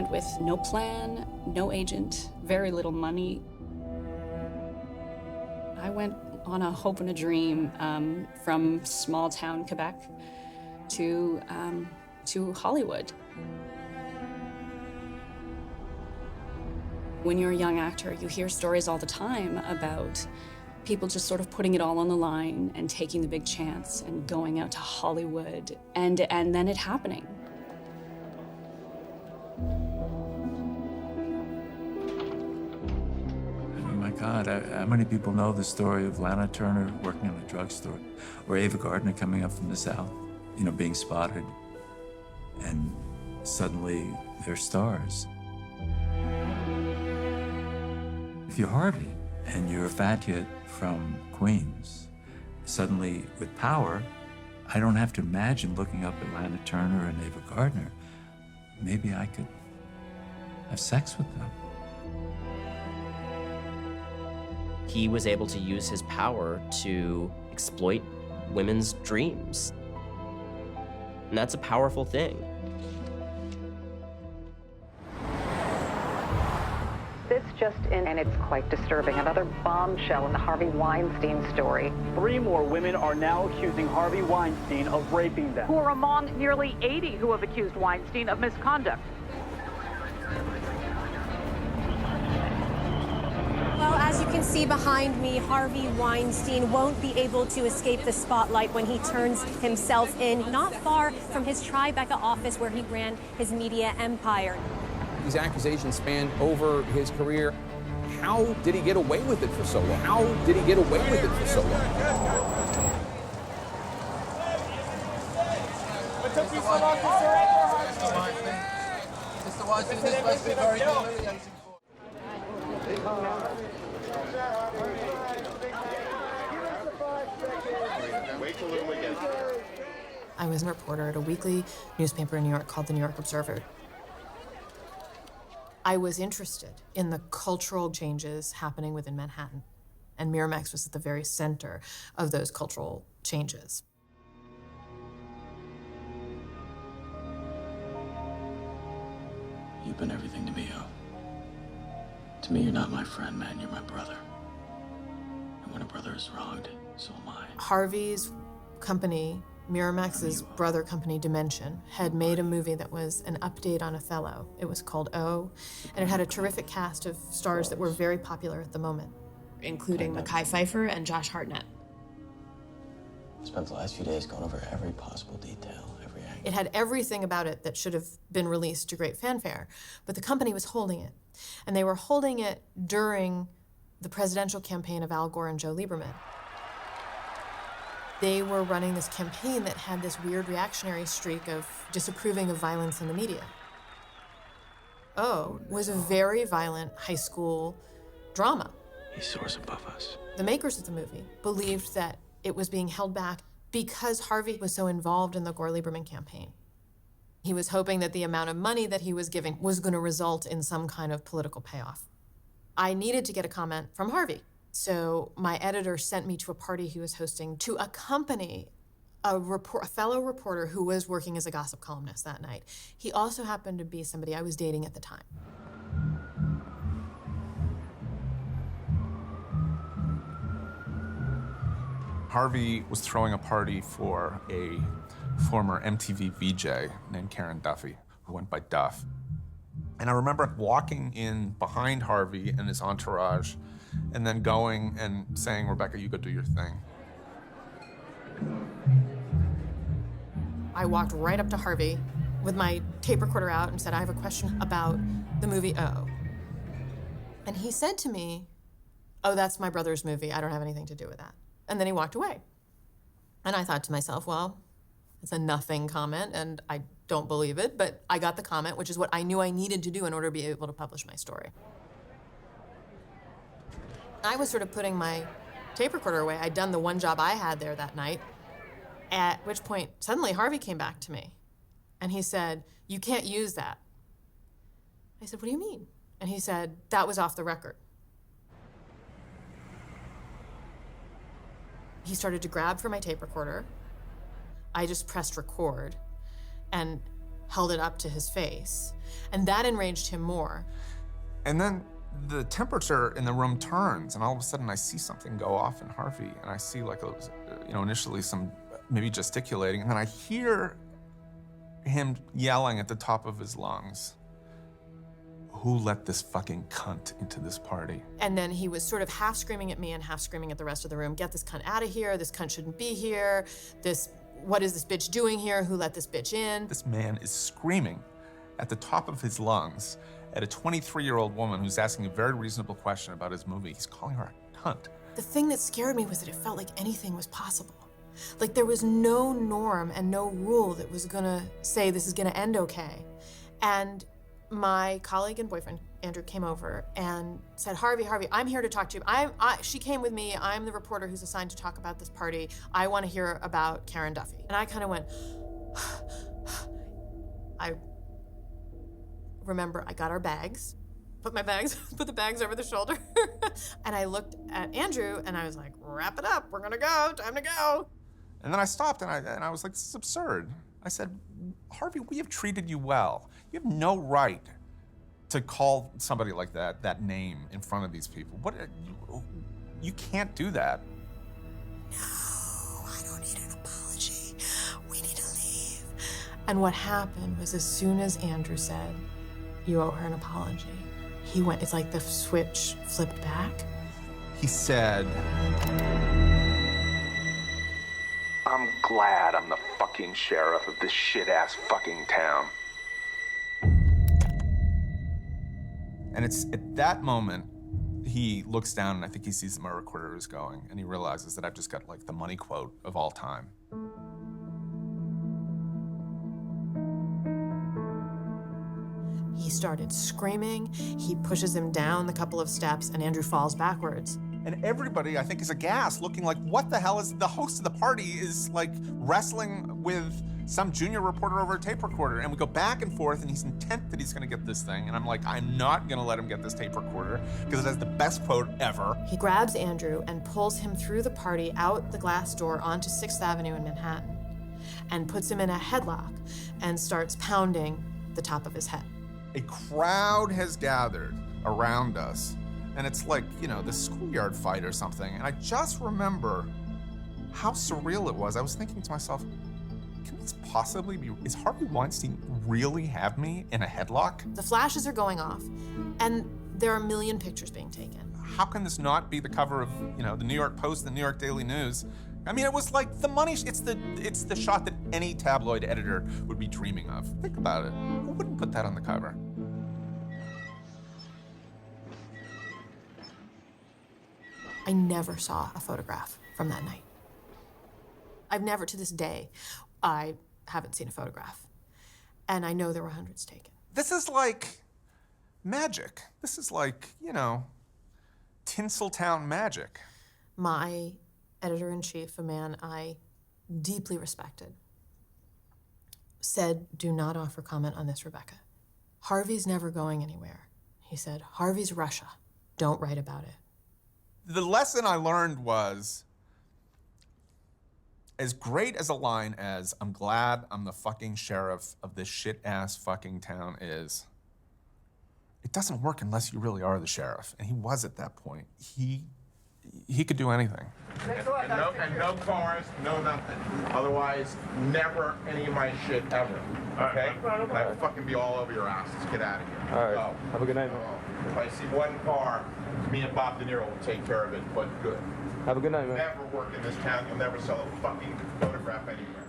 went with no plan, no agent, very little money. I went on a hope and a dream from small town Quebec to Hollywood. When you're a young actor, you hear stories all the time about people just sort of putting it all on the line and taking the big chance and going out to Hollywood and then it happening. Oh my God, how many people know the story of Lana Turner working in a drugstore, or Ava Gardner coming up from the South, you know, being spotted, and suddenly they're stars. If you're Harvey and you're a fat kid from Queens, suddenly with power, I don't have to imagine looking up at Lana Turner and Ava Gardner. Maybe I could have sex with them. He was able to use his power to exploit women's dreams. And that's a powerful thing. This just in, and it's quite disturbing. Another bombshell in the Harvey Weinstein story. 3 more women are now accusing Harvey Weinstein of raping them. Who are among nearly 80 who have accused Weinstein of misconduct. Well, as you can see behind me, Harvey Weinstein won't be able to escape the spotlight when he turns himself in, not far from his Tribeca office where he ran his media empire. These accusations span over his career. How did he get away with it for so long? How did he get away with it for so long? What took you so long to surrender, Mr. Weinstein, this must be very humiliating. I was a reporter at a weekly newspaper in New York called the New York Observer. I was interested in the cultural changes happening within Manhattan, and Miramax was at the very center of those cultural changes. You've been everything to me, O. To me, you're not my friend, man, you're my brother. And when a brother is wronged, so am I. Harvey's company, Miramax's brother company, Dimension, had made a movie that was an update on Othello. It was called O, and it had a terrific cast of stars that were very popular at the moment, including Mekhi Phifer and Josh Hartnett. I spent the last few days going over every possible detail, every angle. It had everything about it that should have been released to great fanfare, but the company was holding it. And they were holding it during the presidential campaign of Al Gore and Joe Lieberman. They were running this campaign that had this weird reactionary streak of disapproving of violence in the media. O was a very violent high school drama. He soars above us. The makers of the movie believed that it was being held back because Harvey was so involved in the Gore-Lieberman campaign. He was hoping that the amount of money that he was giving was going to result in some kind of political payoff. I needed to get a comment from Harvey. So my editor sent me to a party he was hosting to accompany a fellow reporter who was working as a gossip columnist that night. He also happened to be somebody I was dating at the time. Harvey was throwing a party for a former MTV VJ named Karen Duffy, who went by Duff. And I remember walking in behind Harvey and his entourage, and then going and saying, "Rebecca, you go do your thing." I walked right up to Harvey with my tape recorder out and said, "I have a question about the movie O." And he said to me, "Oh, that's my brother's movie. I don't have anything to do with that." And then he walked away. And I thought to myself, well, it's a nothing comment, and I don't believe it, but I got the comment, which is what I knew I needed to do in order to be able to publish my story. I was sort of putting my tape recorder away. I'd done the one job I had there that night, at which point suddenly Harvey came back to me, and he said, "You can't use that." I said, "What do you mean?" And he said, "That was off the record." He started to grab for my tape recorder. I just pressed record, and held it up to his face. And that enraged him more. And then the temperature in the room turns, and all of a sudden I see something go off in Harvey, and I see like, initially some maybe gesticulating, and then I hear him yelling at the top of his lungs, "Who let this fucking cunt into this party?" And then he was sort of half screaming at me and half screaming at the rest of the room, "Get this cunt out of here, this cunt shouldn't be here, what is this bitch doing here, who let this bitch in?" This man is screaming at the top of his lungs at a 23-year-old woman who's asking a very reasonable question about his movie. He's calling her a cunt. The thing that scared me was that it felt like anything was possible. Like there was no norm and no rule that was gonna say this is gonna end okay. And my colleague and boyfriend, Andrew, came over and said, Harvey, I'm here to talk to you. She came with me. I'm the reporter who's assigned to talk about this party. I want to hear about Karen Duffy. And I kind of went, I remember I got our bags, put the bags over the shoulder. And I looked at Andrew and I was like, wrap it up. We're going to go. Time to go. And then I stopped and I was like, this is absurd. I said, Harvey, we have treated you well. You have no right to call somebody like that name in front of these people. You can't do that. No, I don't need an apology. We need to leave. And what happened was as soon as Andrew said, you owe her an apology, he went, it's like the switch flipped back. He said, I'm glad I'm the fucking sheriff of this shit-ass fucking town. And it's at that moment, he looks down and I think he sees that my recorder is going and he realizes that I've just got like the money quote of all time. He started screaming, he pushes him down the couple of steps and Andrew falls backwards. And everybody, I think, is aghast, looking like, what the hell is the host of the party is like wrestling with some junior reporter over a tape recorder. And we go back and forth and he's intent that he's gonna get this thing. And I'm like, I'm not gonna let him get this tape recorder because it has the best quote ever. He grabs Andrew and pulls him through the party out the glass door onto 6th Avenue in Manhattan and puts him in a headlock and starts pounding the top of his head. A crowd has gathered around us. And it's like, this schoolyard fight or something. And I just remember how surreal it was. I was thinking to myself, can this possibly be, is Harvey Weinstein really have me in a headlock? The flashes are going off, and there are a million pictures being taken. How can this not be the cover of, the New York Post, the New York Daily News? I mean, it was like the money, it's the shot that any tabloid editor would be dreaming of. Think about it. Who wouldn't put that on the cover? I never saw a photograph from that night. I've never, to this day, I haven't seen a photograph. And I know there were hundreds taken. This is like magic. This is like, Tinseltown magic. My editor-in-chief, a man I deeply respected, said, do not offer comment on this, Rebecca. Harvey's never going anywhere. He said, Harvey's Russia. Don't write about it. The lesson I learned was, as great as a line as, I'm glad I'm the fucking sheriff of this shit-ass fucking town is, it doesn't work unless you really are the sheriff. And he was at that point. He could do anything. And no cars, no nothing. Otherwise, never any of my shit ever. Okay? And I will fucking be all over your ass. Let's get out of here. All right. Have a good night, man. If I see one car, me and Bob De Niro will take care of it, but good. Have a good night, man. Never work in this town. You'll never sell a fucking photograph anywhere.